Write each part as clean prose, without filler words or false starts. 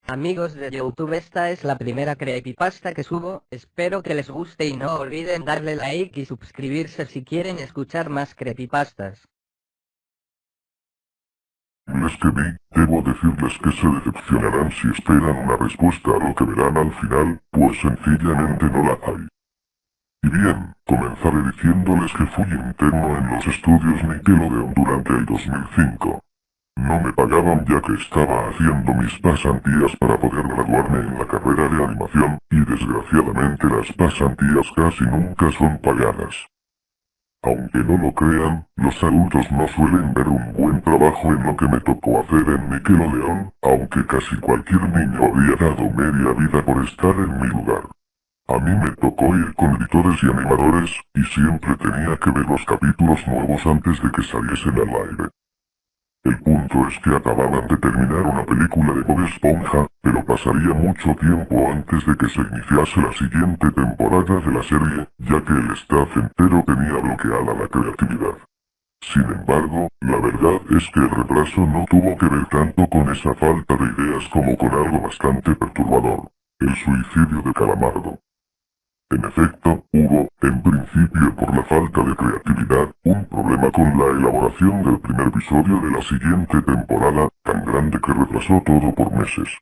Amigos de YouTube, esta es la primera creepypasta que subo, espero que les guste y no olviden darle like y suscribirse si quieren escuchar más creepypastas. Les que vi, debo decirles que se decepcionarán si esperan una respuesta a lo que verán al final, pues sencillamente no la hay. Y bien, comenzaré diciéndoles que fui interno en los estudios Nickelodeon durante el 2005. No me pagaban ya que estaba haciendo mis pasantías para poder graduarme en la carrera de animación, y desgraciadamente las pasantías casi nunca son pagadas. Aunque no lo crean, los adultos no suelen ver un buen trabajo en lo que me tocó hacer en Nickelodeon, aunque casi cualquier niño habría dado media vida por estar en mi lugar. A mí me tocó ir con editores y animadores, y siempre tenía que ver los capítulos nuevos antes de que saliesen al aire. El punto es que acababan de terminar una película de Bob Esponja, pero pasaría mucho tiempo antes de que se iniciase la siguiente temporada de la serie, ya que el staff entero tenía bloqueada la creatividad. Sin embargo, la verdad es que el retraso no tuvo que ver tanto con esa falta de ideas como con algo bastante perturbador: el suicidio de Calamardo. En efecto, hubo, en principio por la falta de creatividad, un problema con la elaboración del primer episodio de la siguiente temporada, tan grande que retrasó todo por meses.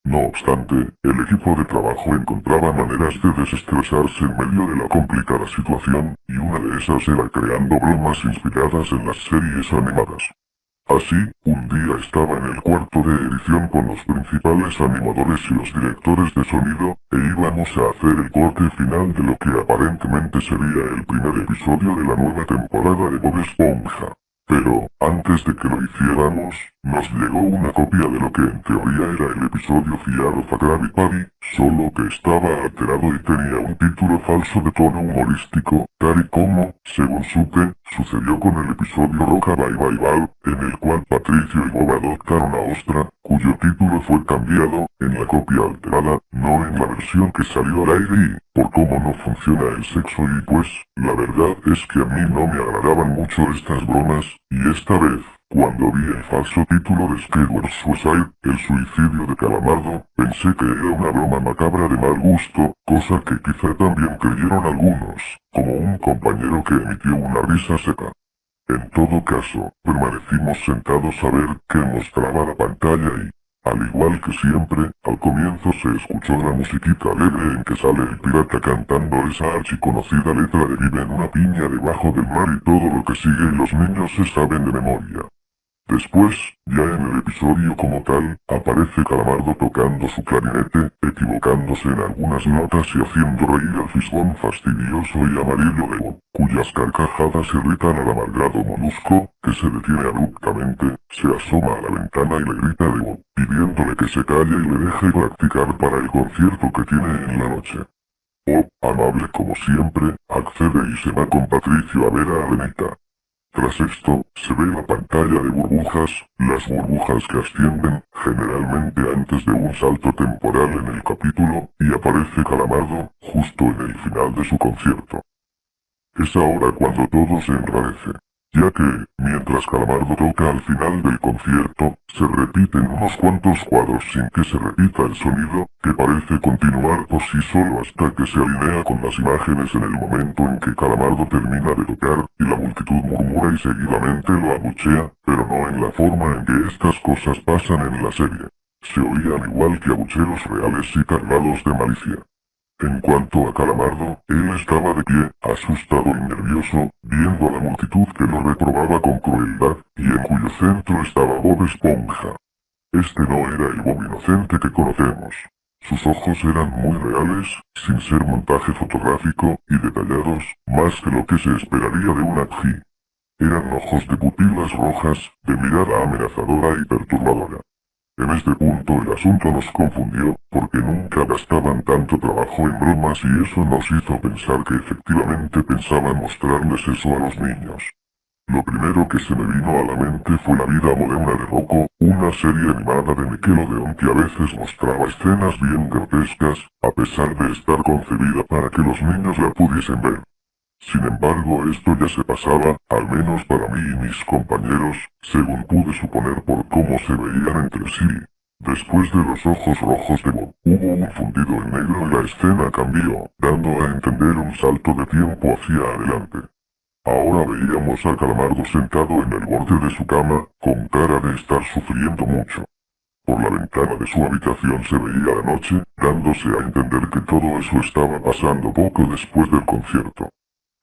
No obstante, el equipo de trabajo encontraba maneras de desestresarse en medio de la complicada situación, y una de esas era creando bromas inspiradas en las series animadas. Así, un día estaba en el cuarto de edición con los principales animadores y los directores de sonido, e íbamos a hacer el corte final de lo que aparentemente sería el primer episodio de la nueva temporada de Bob Esponja. Pero, antes de que lo hiciéramos, nos llegó una copia de lo que en teoría era el episodio Fear of a Krabby Patty, solo que estaba alterado y tenía un título falso de tono humorístico, tal y como, según supe, sucedió con el episodio Roca Bye Bye Ball, en el cual Patricio y Bob adoptaron a Ostra, cuyo título fue cambiado, en la copia alterada, no en la versión que salió al aire y, por cómo no funciona el sexo y pues, la verdad es que a mí no me agradaban mucho estas bromas, y esta vez, cuando vi el falso título de Skyward Suicide, el suicidio de Calamardo, pensé que era una broma macabra de mal gusto, cosa que quizá también creyeron algunos, como un compañero que emitió una risa seca. En todo caso, permanecimos sentados a ver qué mostraba la pantalla y, al igual que siempre, al comienzo se escuchó la musiquita alegre en que sale el pirata cantando esa archiconocida letra de Vive en una piña debajo del mar y todo lo que sigue y los niños se saben de memoria. Después, ya en el episodio como tal, aparece Calamardo tocando su clarinete, equivocándose en algunas notas y haciendo reír al fisgón fastidioso y amarillo de Bob, cuyas carcajadas irritan al amargado molusco, que se detiene abruptamente, se asoma a la ventana y le grita de Bob, pidiéndole que se calle y le deje practicar para el concierto que tiene en la noche. Bob, amable como siempre, accede y se va con Patricio a ver a Arenita. Tras esto, se ve la pantalla de burbujas, las burbujas que ascienden, generalmente antes de un salto temporal en el capítulo, y aparece Calamardo, justo en el final de su concierto. Es ahora cuando todo se enrarece, ya que, mientras Calamardo toca al final del concierto, se repiten unos cuantos cuadros sin que se repita el sonido, que parece continuar por sí solo hasta que se alinea con las imágenes en el momento en que Calamardo termina de tocar, y la multitud murmura y seguidamente lo abuchea, pero no en la forma en que estas cosas pasan en la serie. Se oían igual que abucheos reales y cargados de malicia. En cuanto a Calamardo, él estaba de pie, asustado y nervioso, viendo a la multitud que lo reprobaba con crueldad, y en cuyo centro estaba Bob Esponja. Este no era el Bob inocente que conocemos. Sus ojos eran muy reales, sin ser montaje fotográfico, y detallados, más que lo que se esperaría de un acjí. Eran ojos de pupilas rojas, de mirada amenazadora y perturbadora. En este punto el asunto nos confundió, porque nunca gastaban tanto trabajo en bromas y eso nos hizo pensar que efectivamente pensaban mostrarles eso a los niños. Lo primero que se me vino a la mente fue La vida moderna de Rocco, una serie animada de Nickelodeon que a veces mostraba escenas bien grotescas, a pesar de estar concebida para que los niños la pudiesen ver. Sin embargo, esto ya se pasaba, al menos para mí y mis compañeros, según pude suponer por cómo se veían entre sí. Después de los ojos rojos de Bob, hubo un fundido en negro y la escena cambió, dando a entender un salto de tiempo hacia adelante. Ahora veíamos a Calamardo sentado en el borde de su cama, con cara de estar sufriendo mucho. Por la ventana de su habitación se veía la noche, dándose a entender que todo eso estaba pasando poco después del concierto.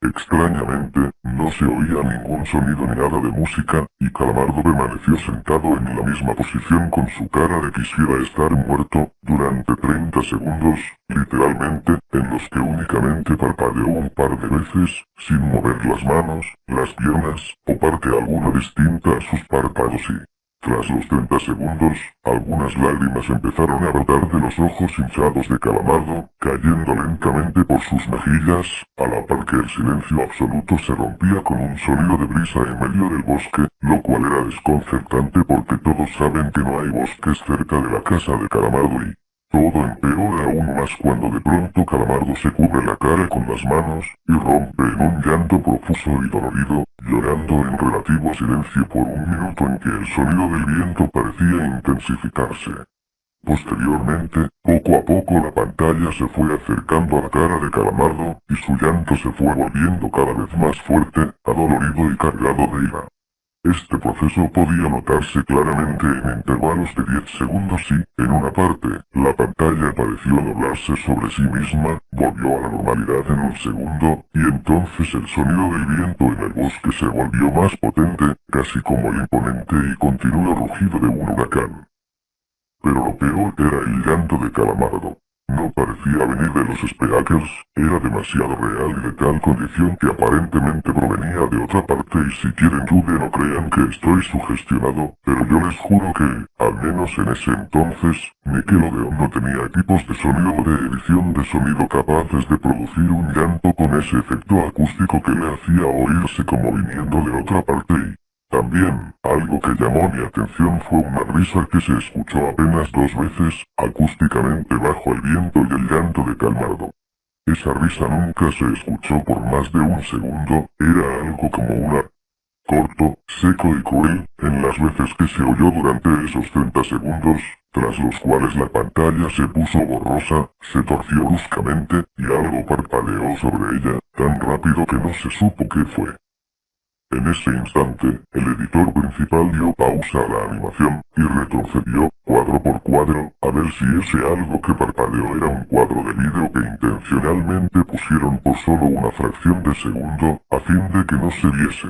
Extrañamente, no se oía ningún sonido ni nada de música, y Calamardo permaneció sentado en la misma posición con su cara de quisiera estar muerto, durante 30 segundos, literalmente, en los que únicamente parpadeó un par de veces, sin mover las manos, las piernas, o parte alguna distinta a sus párpados y, tras los 30 segundos, algunas lágrimas empezaron a brotar de los ojos hinchados de Calamardo, cayendo lentamente por sus mejillas, a la par que el silencio absoluto se rompía con un sonido de brisa en medio del bosque, lo cual era desconcertante porque todos saben que no hay bosques cerca de la casa de Calamardo y todo empeora aún más cuando de pronto Calamardo se cubre la cara con las manos, y rompe en un llanto profuso y dolorido, llorando en relativo silencio por un minuto en que el sonido del viento parecía intensificarse. Posteriormente, poco a poco la pantalla se fue acercando a la cara de Calamardo, y su llanto se fue volviendo cada vez más fuerte, adolorido y cargado de ira. Este proceso podía notarse claramente en intervalos de 10 segundos y, en una parte, la pantalla pareció doblarse sobre sí misma, volvió a la normalidad en un segundo, y entonces el sonido del viento en el bosque se volvió más potente, casi como el imponente y continuo rugido de un huracán. Pero lo peor era el llanto de Calamardo. No parecía venir de los Speakers, era demasiado real y de tal condición que aparentemente provenía de otra parte y si quieren duden o crean que estoy sugestionado, pero yo les juro que, al menos en ese entonces, Nickelodeon no tenía equipos de sonido o de edición de sonido capaces de producir un llanto con ese efecto acústico que le hacía oírse como viniendo de otra parte y, también, algo que llamó mi atención fue una risa que se escuchó apenas 2 veces, acústicamente bajo el viento y el llanto de Calamardo. Esa risa nunca se escuchó por más de un segundo, era algo como una corto, seco y cruel, en las veces que se oyó durante esos 30 segundos, tras los cuales la pantalla se puso borrosa, se torció bruscamente, y algo parpadeó sobre ella, tan rápido que no se supo qué fue. En ese instante, el editor principal dio pausa a la animación, y retrocedió, cuadro por cuadro, a ver si ese algo que parpadeó era un cuadro de vídeo que intencionalmente pusieron por solo una fracción de segundo, a fin de que no se viese.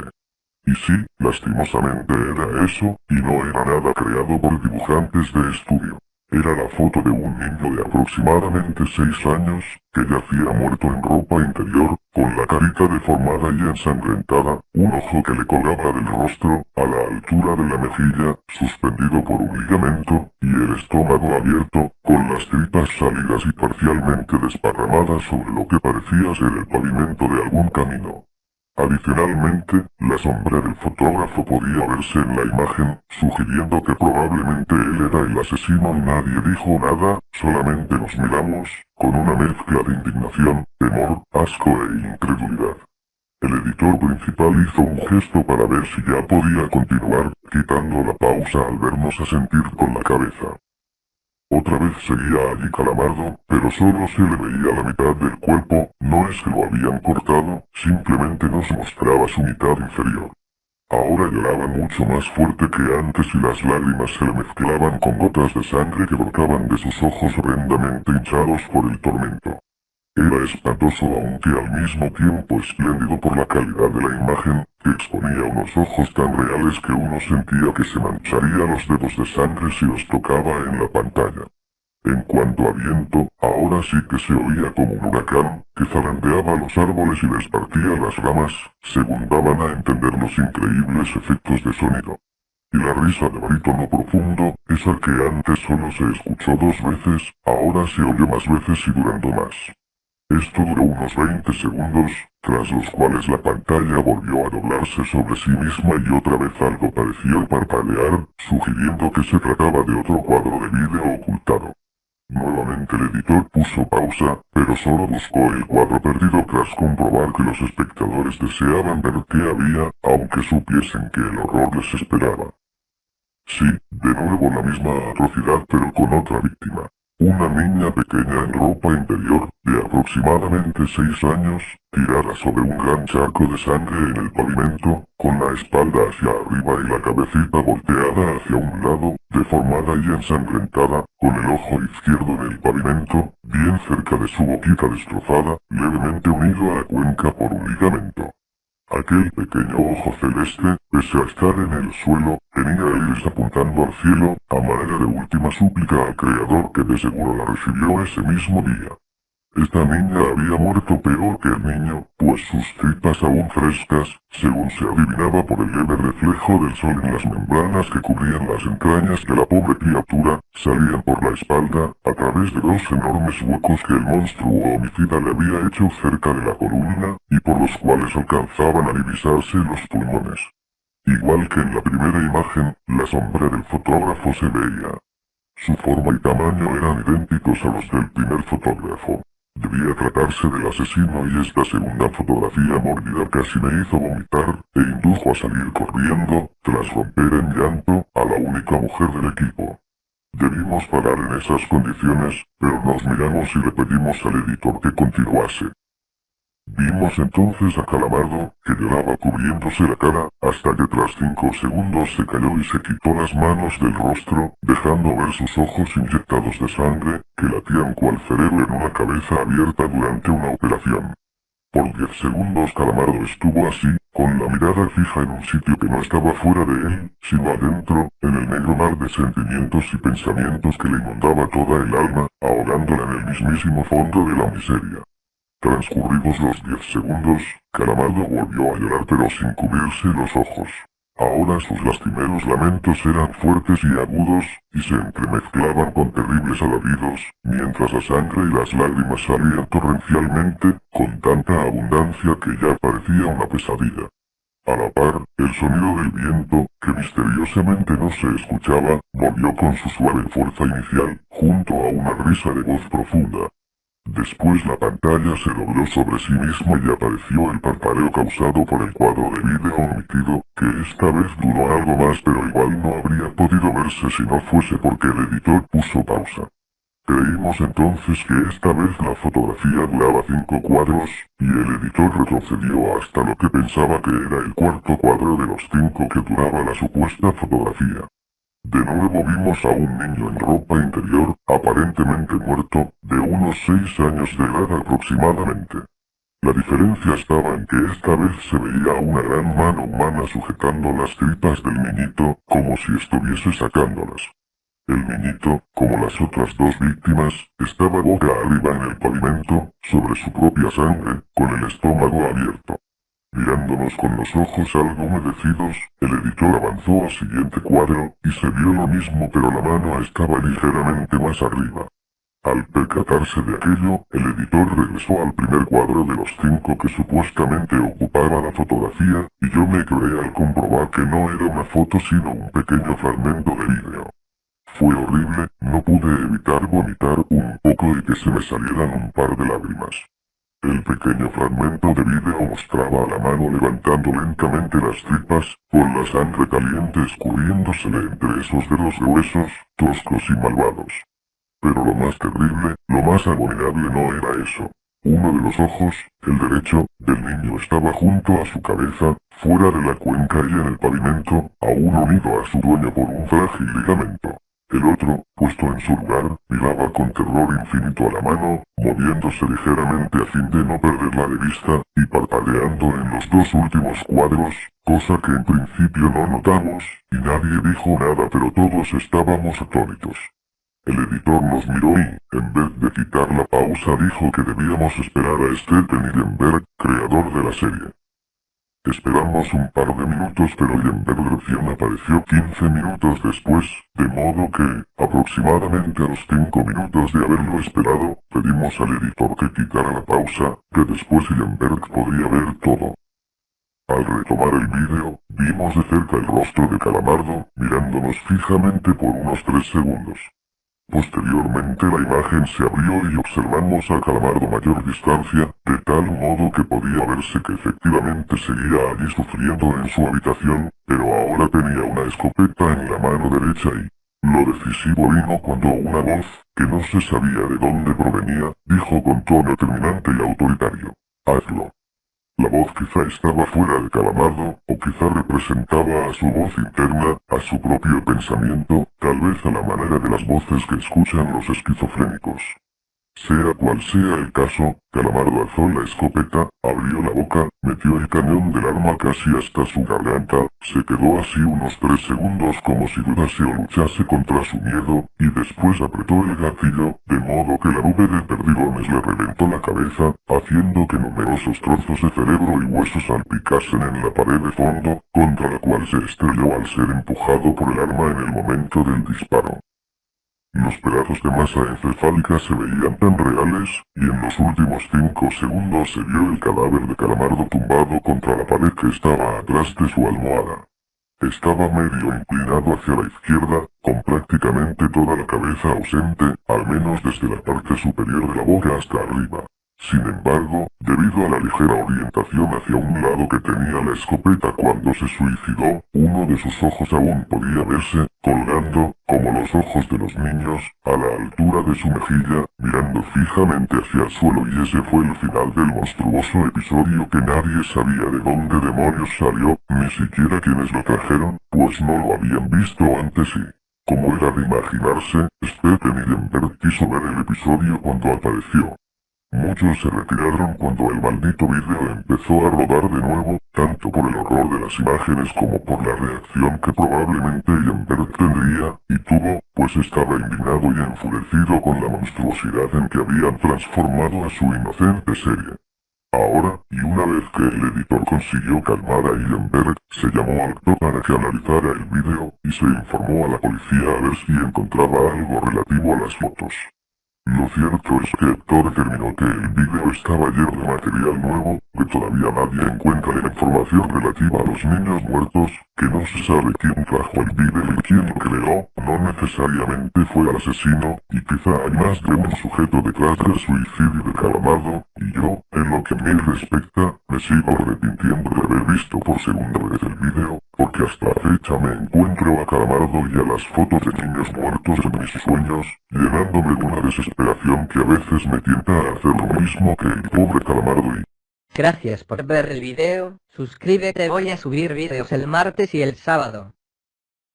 Y sí, lastimosamente era eso, y no era nada creado por dibujantes de estudio. Era la foto de un niño de aproximadamente 6 años, que yacía muerto en ropa interior, con la carita deformada y ensangrentada, un ojo que le colgaba del rostro, a la altura de la mejilla, suspendido por un ligamento, y el estómago abierto, con las tripas salidas y parcialmente desparramadas sobre lo que parecía ser el pavimento de algún camino. Adicionalmente, la sombra del fotógrafo podía verse en la imagen, sugiriendo que probablemente él era el asesino y nadie dijo nada, solamente nos miramos, con una mezcla de indignación, temor, asco e incredulidad. El editor principal hizo un gesto para ver si ya podía continuar, quitando la pausa al vernos asentir con la cabeza. Otra vez seguía allí Calamardo, pero solo se le veía la mitad del cuerpo, no es que lo habían cortado, simplemente nos mostraba su mitad inferior. Ahora lloraba mucho más fuerte que antes y las lágrimas se le mezclaban con gotas de sangre que brotaban de sus ojos horrendamente hinchados por el tormento. Era espantoso aunque al mismo tiempo espléndido por la calidad de la imagen, que exponía unos ojos tan reales que uno sentía que se mancharía los dedos de sangre si los tocaba en la pantalla. En cuanto a viento, ahora sí que se oía como un huracán, que zarandeaba los árboles y les partía las ramas, según daban a entender los increíbles efectos de sonido. Y la risa de barítono profundo, esa que antes solo se escuchó 2 veces, ahora se oyó más veces y durando más. Esto duró unos 20 segundos, tras los cuales la pantalla volvió a doblarse sobre sí misma y otra vez algo pareció parpadear, sugiriendo que se trataba de otro cuadro de vídeo ocultado. Nuevamente el editor puso pausa, pero solo buscó el cuadro perdido tras comprobar que los espectadores deseaban ver qué había, aunque supiesen que el horror les esperaba. Sí, de nuevo la misma atrocidad pero con otra víctima. Una niña pequeña en ropa interior, de aproximadamente 6 años, tirada sobre un gran charco de sangre en el pavimento, con la espalda hacia arriba y la cabecita volteada hacia un lado, deformada y ensangrentada, con el ojo izquierdo en el pavimento, bien cerca de su boquita destrozada, levemente unido a la cuenca por un ligamento. Aquel pequeño ojo celeste, pese a estar en el suelo, tenía el iris apuntando al cielo, a manera de última súplica al Creador que de seguro la recibió ese mismo día. Esta niña había muerto peor que el niño, pues sus tripas aún frescas, según se adivinaba por el leve reflejo del sol en las membranas que cubrían las entrañas de la pobre criatura, salían por la espalda, a través de 2 enormes huecos que el monstruo homicida le había hecho cerca de la columna, y por los cuales alcanzaban a divisarse los pulmones. Igual que en la primera imagen, la sombra del fotógrafo se veía. Su forma y tamaño eran idénticos a los del primer fotógrafo. Debía tratarse del asesino y esta segunda fotografía mórbida casi me hizo vomitar e indujo a salir corriendo, tras romper en llanto, a la única mujer del equipo. Debimos parar en esas condiciones, pero nos miramos y le pedimos al editor que continuase. Vimos entonces a Calamardo, que lloraba cubriéndose la cara, hasta que tras 5 segundos se cayó y se quitó las manos del rostro, dejando ver sus ojos inyectados de sangre, que latían cual cerebro en una cabeza abierta durante una operación. Por 10 segundos Calamardo estuvo así, con la mirada fija en un sitio que no estaba fuera de él, sino adentro, en el negro mar de sentimientos y pensamientos que le inundaba toda el alma, ahogándola en el mismísimo fondo de la miseria. Transcurridos los 10 segundos, Calamardo volvió a llorar pero sin cubrirse los ojos. Ahora sus lastimeros lamentos eran fuertes y agudos, y se entremezclaban con terribles alaridos, mientras la sangre y las lágrimas salían torrencialmente, con tanta abundancia que ya parecía una pesadilla. A la par, el sonido del viento, que misteriosamente no se escuchaba, volvió con su suave fuerza inicial, junto a una risa de voz profunda. Después la pantalla se dobló sobre sí misma y apareció el parpadeo causado por el cuadro de vídeo omitido, que esta vez duró algo más pero igual no habría podido verse si no fuese porque el editor puso pausa. Creímos entonces que esta vez la fotografía duraba 5 cuadros, y el editor retrocedió hasta lo que pensaba que era el cuarto cuadro de los 5 que duraba la supuesta fotografía. De nuevo vimos a un niño en ropa interior, aparentemente muerto, de unos 6 años de edad aproximadamente. La diferencia estaba en que esta vez se veía una gran mano humana sujetando las tripas del niñito, como si estuviese sacándolas. El niñito, como las otras 2 víctimas, estaba boca arriba en el pavimento, sobre su propia sangre, con el estómago abierto. Mirándonos con los ojos algo humedecidos, el editor avanzó al siguiente cuadro, y se vio lo mismo pero la mano estaba ligeramente más arriba. Al percatarse de aquello, el editor regresó al primer cuadro de los 5 que supuestamente ocupaba la fotografía, y yo me quedé al comprobar que no era una foto sino un pequeño fragmento de vídeo. Fue horrible, no pude evitar vomitar un poco y que se me salieran un par de lágrimas. El pequeño fragmento de vídeo mostraba a la mano levantando lentamente las tripas, con la sangre caliente escurriéndosele entre esos dedos gruesos, toscos y malvados. Pero lo más terrible, lo más abominable no era eso. Uno de los ojos, el derecho, del niño estaba junto a su cabeza, fuera de la cuenca y en el pavimento, aún unido a su dueño por un frágil ligamento. El otro, puesto en su lugar, miraba con terror infinito a la mano, moviéndose ligeramente a fin de no perderla de vista, y parpadeando en los 2 últimos cuadros, cosa que en principio no notamos, y nadie dijo nada pero todos estábamos atónitos. El editor nos miró y, en vez de quitar la pausa dijo que debíamos esperar a Steven Hillenberg, creador de la serie. Esperamos un par de minutos pero Hillenberg recién apareció 15 minutos después, de modo que, aproximadamente a los 5 minutos de haberlo esperado, pedimos al editor que quitara la pausa, que después Hillenberg podría ver todo. Al retomar el vídeo, vimos de cerca el rostro de Calamardo, mirándonos fijamente por unos 3 segundos. Posteriormente la imagen se abrió y observamos a Calamardo a mayor distancia, de tal modo que podía verse que efectivamente seguía allí sufriendo en su habitación, pero ahora tenía una escopeta en la mano derecha y... Lo decisivo vino cuando una voz, que no se sabía de dónde provenía, dijo con tono terminante y autoritario: «Hazlo». La voz quizá estaba fuera de Calamardo, o quizá representaba a su voz interna, a su propio pensamiento, tal vez a la manera de las voces que escuchan los esquizofrénicos. Sea cual sea el caso, Calamardo alzó la escopeta, abrió la boca, metió el cañón del arma casi hasta su garganta, se quedó así unos 3 segundos como si dudase o luchase contra su miedo, y después apretó el gatillo, de modo que la nube de perdigones le reventó la cabeza, haciendo que numerosos trozos de cerebro y huesos salpicasen en la pared de fondo, contra la cual se estrelló al ser empujado por el arma en el momento del disparo. Los pedazos de masa encefálica se veían tan reales, y en los últimos 5 segundos se vio el cadáver de Calamardo tumbado contra la pared que estaba atrás de su almohada. Estaba medio inclinado hacia la izquierda, con prácticamente toda la cabeza ausente, al menos desde la parte superior de la boca hasta arriba. Sin embargo, debido a la ligera orientación hacia un lado que tenía la escopeta cuando se suicidó, uno de sus ojos aún podía verse, colgando, como los ojos de los niños, a la altura de su mejilla, mirando fijamente hacia el suelo, y ese fue el final del monstruoso episodio que nadie sabía de dónde demonios salió, ni siquiera quienes lo trajeron, pues no lo habían visto antes y... Como era de imaginarse, Stephen Hillenburg quiso ver el episodio cuando apareció. Muchos se retiraron cuando el maldito vídeo empezó a rodar de nuevo, tanto por el horror de las imágenes como por la reacción que probablemente Hillenburg tendría, y tuvo, pues estaba indignado y enfurecido con la monstruosidad en que habían transformado a su inocente serie. Ahora, y una vez que el editor consiguió calmar a Hillenburg, se llamó al actor para que analizara el vídeo, y se informó a la policía a ver si encontraba algo relativo a las fotos. Lo cierto es que Héctor determinó que el vídeo estaba lleno de material nuevo, que todavía nadie encuentra la información relativa a los niños muertos, que no se sabe quién trajo el vídeo y quién lo creó, no necesariamente fue el asesino, y quizá hay más de un sujeto detrás del suicidio de Calamardo, y yo, en lo que a mí respecta, me sigo arrepintiendo de haber visto por segunda vez el vídeo, porque hasta la fecha me encuentro a Calamardo y a las fotos de niños muertos en mis sueños, llenándome de una desesperación que a veces me tienta a hacer lo mismo que el pobre Calamardo y... Gracias por ver el video, suscríbete, voy a subir vídeos el martes y el sábado.